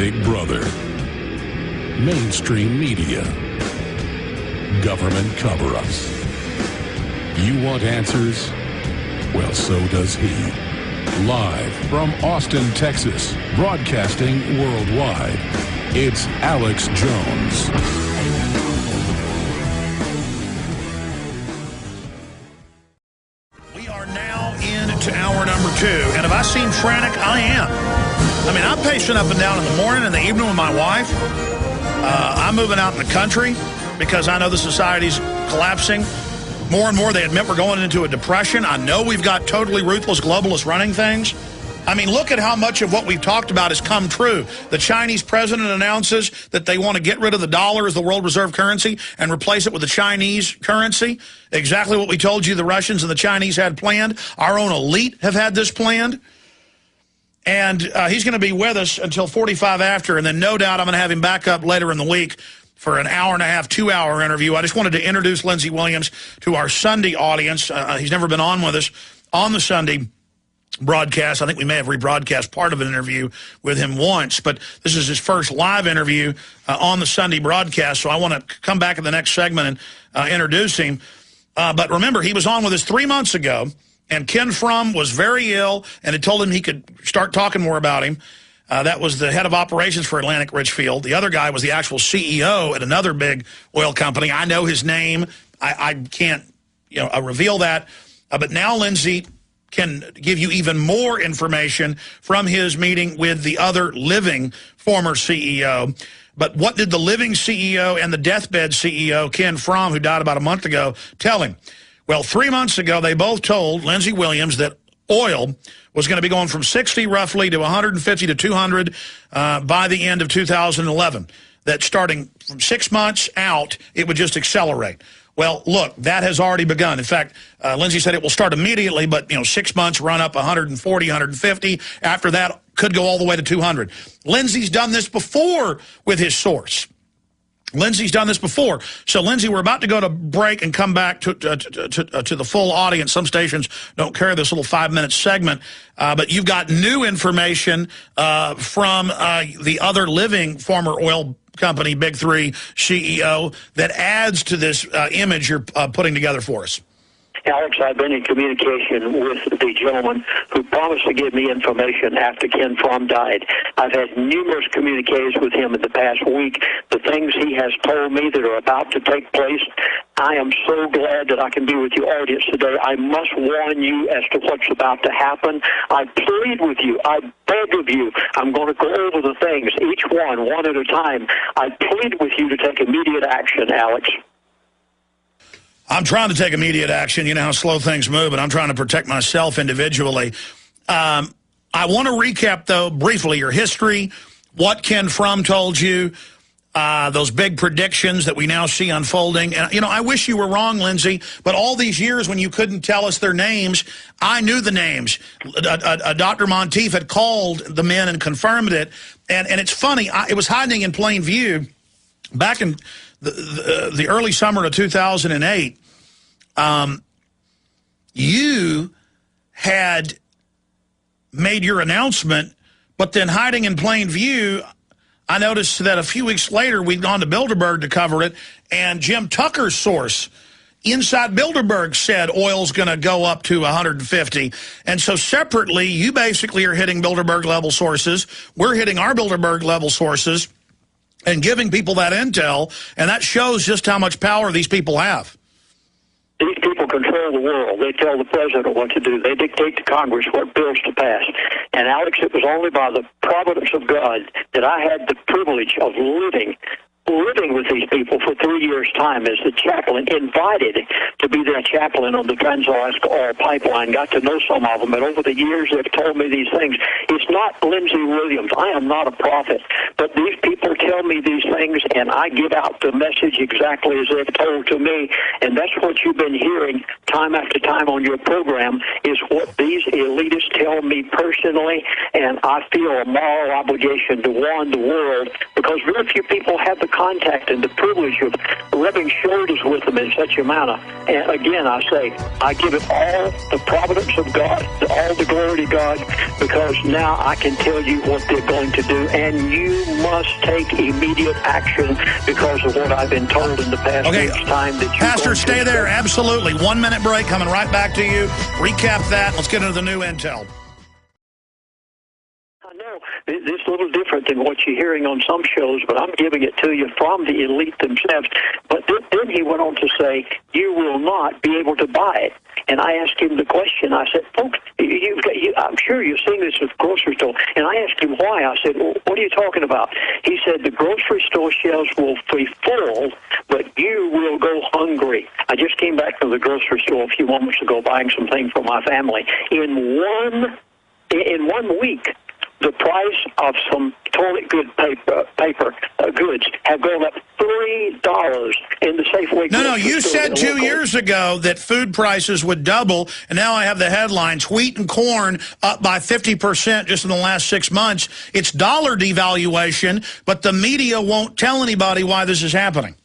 Big Brother, mainstream media, government cover-ups. You want answers? Well, so does he. Live from Austin, Texas, broadcasting worldwide, it's Alex Jones. We are now into hour number 2, and if I seem frantic, I am. I mean, I'm pacing up and down in the morning and the evening with my wife. I'm moving out in the country because I know the society's collapsing. More and more, they admit we're going into a depression. I know we've got totally ruthless globalists running things. I mean, look at how much of what we've talked about has come true. The Chinese president announces that they want to get rid of the dollar as the world reserve currency and replace it with the Chinese currency. Exactly what we told you the Russians and the Chinese had planned. Our own elite have had this planned. And he's going to be with us until 45 after, and then no doubt I'm going to have him back up later in the week for an hour and a half, 2-hour interview. I just wanted to introduce Lindsey Williams to our Sunday audience. He's never been on with us on the Sunday broadcast. I think we may have rebroadcast part of an interview with him once, but this is his first live interview on the Sunday broadcast, so I want to come back in the next segment and introduce him. But remember, he was on with us 3 months ago, and Ken Frum was very ill and had told him he could start talking more about him. That was the head of operations for Atlantic Richfield. The other guy was the actual CEO at another big oil company. I know his name. I can't reveal that. But now Lindsey can give you even more information from his meeting with the other living former CEO. But what did the living CEO and the deathbed CEO, Ken Frum, who died about a month ago, tell him? Well, 3 months ago, they both told Lindsey Williams that oil was going to be going from 60 roughly to 150 to 200 by the end of 2011. That starting from 6 months out, it would just accelerate. Well, look, that has already begun. In fact, Lindsey said it will start immediately, but 6 months run up 140, 150. After that, could go all the way to 200. Lindsey's done this before with his source. Lindsey's done this before. So, Lindsey, we're about to go to break and come back to the full audience. Some stations don't carry this little 5-minute segment, but you've got new information from the other living former oil company, Big Three CEO, that adds to this image you're putting together for us. Alex, I've been in communication with the gentleman who promised to give me information after Ken Frum died. I've had numerous communiques with him in the past week. The things he has told me that are about to take place, I am so glad that I can be with your audience today. I must warn you as to what's about to happen. I plead with you. I beg of you. I'm going to go over the things, each one at a time. I plead with you to take immediate action, Alex. I'm trying to take immediate action. You know how slow things move, and I'm trying to protect myself individually. I want to recap, though, briefly your history, what Ken Frum told you, those big predictions that we now see unfolding. And, I wish you were wrong, Lindsey, but all these years when you couldn't tell us their names, I knew the names. Dr. Monteith had called the men and confirmed it. And it's funny, it was hiding in plain view back in the early summer of 2008. You had made your announcement, but then hiding in plain view, I noticed that a few weeks later we'd gone to Bilderberg to cover it, and Jim Tucker's source inside Bilderberg said oil's going to go up to 150. And so separately, you basically are hitting Bilderberg level sources. We're hitting our Bilderberg level sources and giving people that intel, and that shows just how much power these people have. These people control the world. They tell the president what to do. They dictate to Congress what bills to pass. And, Alex, it was only by the providence of God that I had the privilege of living with these people for 3 years' time as the chaplain, invited to be their chaplain on the Trans-Alaska Oil Pipeline. Got to know some of them, and over the years they've told me these things. It's not Lindsey Williams. I am not a prophet, but these people tell me these things, and I give out the message exactly as they've told to me, and that's what you've been hearing time after time on your program, is what these elitists tell me personally, and I feel a moral obligation to warn the world, because very few people have the contact and the privilege of rubbing shoulders with them in such a manner. And again, I say, I give it all the providence of God, all the glory to God, because now I can tell you what they're going to do, and you must take immediate action because of what I've been told in the past week's time. That Pastor, stay there. Absolutely. 1 minute break. Coming right back to you. Recap that. Let's get into the new intel. I know it's a little different than what you're hearing on some shows, but I'm giving it to you from the elite themselves. But then he went on to say, you will not be able to buy it. And I asked him the question. I said, folks, I'm sure you've seen this at the grocery store. And I asked him why. I said, well, what are you talking about? He said, the grocery store shelves will be full, but you will go hungry. I just came back from the grocery store a few moments ago buying some things for my family. In 1 week, the price of some toilet paper goods have gone up $3 in the Safeway. No, you said 2 years ago that food prices would double, and now I have the headlines: wheat and corn up by 50% just in the last 6 months. It's dollar devaluation, but the media won't tell anybody why this is happening.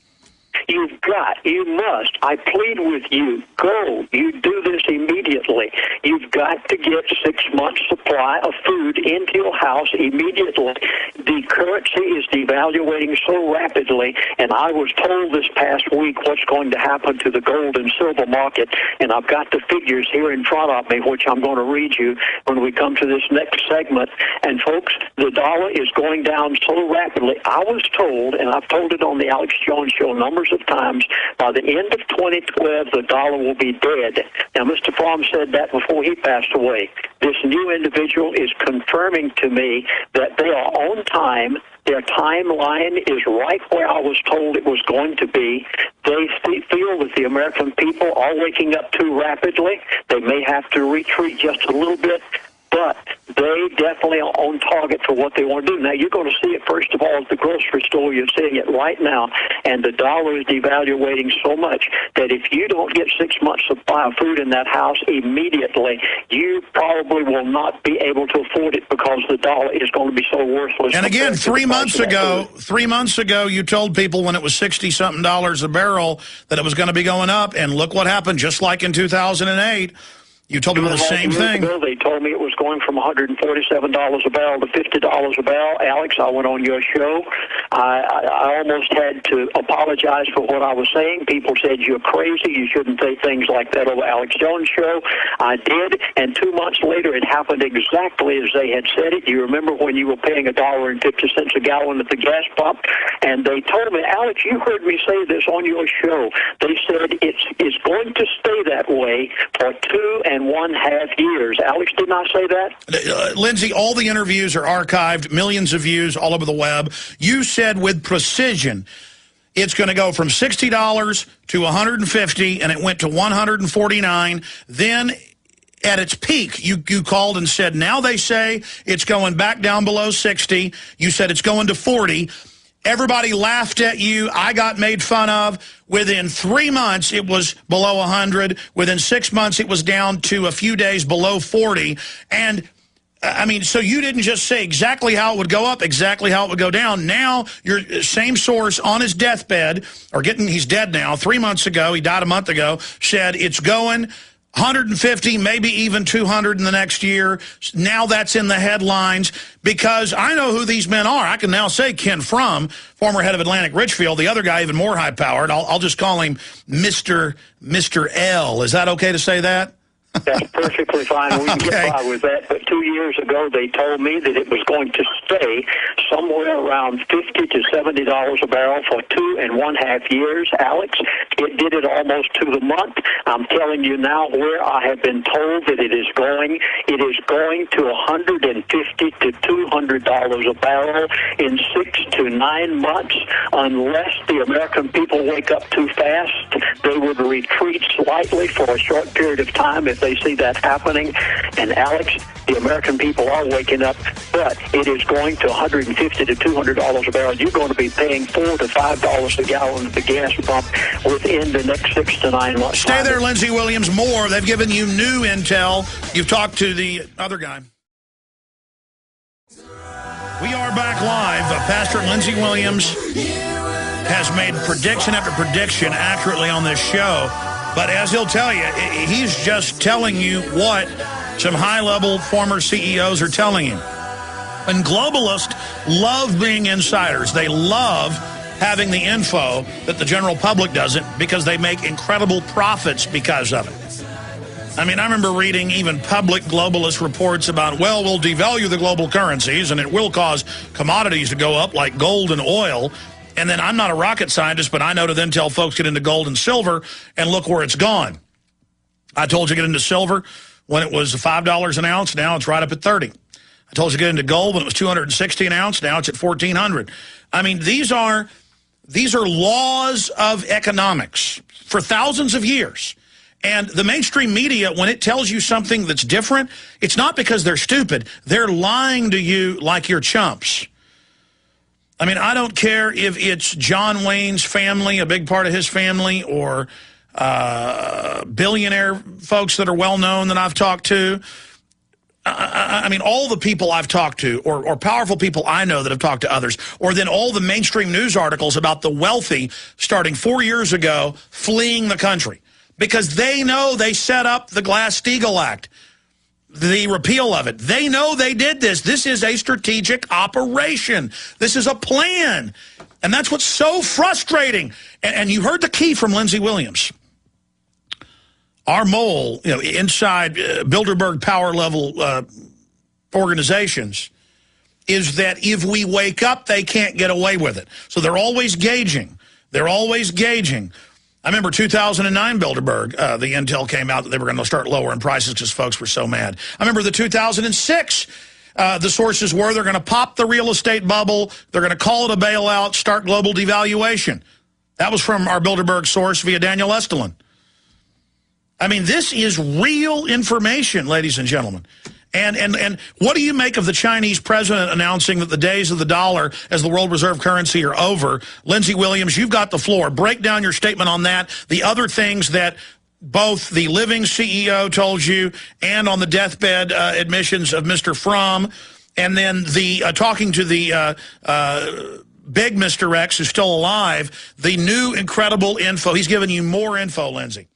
You must, I plead with you, go. You do this immediately. You've got to get 6 months' supply of food into your house immediately. The currency is devaluating so rapidly, and I was told this past week what's going to happen to the gold and silver market, and I've got the figures here in front of me, which I'm going to read you when we come to this next segment. And folks, the dollar is going down so rapidly. I was told, and I've told it on the Alex Jones Show numbers of times, by the end of 2012, the dollar will be dead. Now, Mr. Fromm said that before he passed away. This new individual is confirming to me that they are on time. Their timeline is right where I was told it was going to be. They feel that the American people are waking up too rapidly. They may have to retreat just a little bit, but they definitely are on target for what they want to do. Now, you're going to see it, first of all, at the grocery store. You're seeing it right now, and the dollar is devaluating so much that if you don't get 6 months' supply of food in that house immediately, you probably will not be able to afford it because the dollar is going to be so worthless. And again, 3 months ago, you told people when it was $60-something a barrel that it was going to be going up, and look what happened, just like in 2008. You told people the same thing. Ago, they told me it was going from $147 a barrel to $50 a barrel. Alex, I went on your show. I almost had to apologize for what I was saying. People said, you're crazy. You shouldn't say things like that over Alex Jones' show. I did, and 2 months later, it happened exactly as they had said it. You remember when you were paying $1.50 a gallon at the gas pump? And they told me, Alex, you heard me say this on your show. They said it's going to stay that way for 2.5 years. Alex, didn't I say that? Lindsey, all the interviews are archived, millions of views all over the web. You said with precision it's going to go from $60 to $150, and it went to $149. Then at its peak, you called and said, now they say it's going back down below 60. You said it's going to 40. Everybody laughed at you. I got made fun of. Within 3 months, it was below 100. Within 6 months, it was down to a few days below 40. And, I mean, so you didn't just say exactly how it would go up, exactly how it would go down. Now, your same source on his deathbed, he's dead now, 3 months ago, he died a month ago, said it's going 150, maybe even 200 in the next year. Now that's in the headlines because I know who these men are. I can now say Ken Fromm, former head of Atlantic Richfield, the other guy even more high-powered. I'll just call him Mr. L. Is that okay to say that? That's perfectly fine. We can get by with that. But 2 years ago, they told me that it was going to stay somewhere around $50 to $70 a barrel for 2.5 years. Alex, it did it almost to the month. I'm telling you now where I have been told that it is going. It is going to $150 to $200 a barrel in 6 to 9 months. Unless the American people wake up too fast, they would retreat slightly for a short period of time if they see that happening. And Alex, the American people are waking up, but it is going to $150 to $200 a barrel. You're going to be paying $4 to $5 a gallon at the gas pump within the next 6 to 9 months. Stay there, Lindsey Williams. More. They've given you new intel. You've talked to the other guy. We are back live. Pastor Lindsey Williams has made prediction after prediction accurately on this show. But as he'll tell you, he's just telling you what some high-level former CEOs are telling him. And globalists love being insiders. They love having the info that the general public doesn't because they make incredible profits because of it. I mean, I remember reading even public globalist reports about, well, we'll devalue the global currencies and it will cause commodities to go up like gold and oil. And then I'm not a rocket scientist, but I know to then tell folks get into gold and silver and look where it's gone. I told you get into silver when it was $5 an ounce. Now it's right up at 30. I told you to get into gold when it was $260 an ounce. Now it's at $1,400. I mean, these are laws of economics for thousands of years. And the mainstream media, when it tells you something that's different, it's not because they're stupid. They're lying to you like you're chumps. I mean, I don't care if it's John Wayne's family, a big part of his family, or billionaire folks that are well-known that I've talked to. I mean, all the people I've talked to, or powerful people I know that have talked to others, or then all the mainstream news articles about the wealthy starting 4 years ago fleeing the country because they know they set up the Glass-Steagall Act, the repeal of it. They know they did this. This is a strategic operation. This is a plan. And that's what's so frustrating. And you heard the key from Lindsey Williams. Our mole, you know, inside Bilderberg power level organizations is that if we wake up, they can't get away with it. So they're always gauging. They're always gauging. I remember 2009 Bilderberg, the intel came out that they were going to start lowering prices because folks were so mad. I remember the 2006, the sources were they're going to pop the real estate bubble, they're going to call it a bailout, start global devaluation. That was from our Bilderberg source via Daniel Estelin. I mean, this is real information, ladies and gentlemen. And what do you make of the Chinese president announcing that the days of the dollar as the world reserve currency are over? Lindsey Williams, you've got the floor. Break down your statement on that, the other things that both the living CEO told you and on the deathbed admissions of Mr. Fromm, and then the talking to the big Mr. X who's still alive, the new incredible info. He's giving you more info, Lindsey.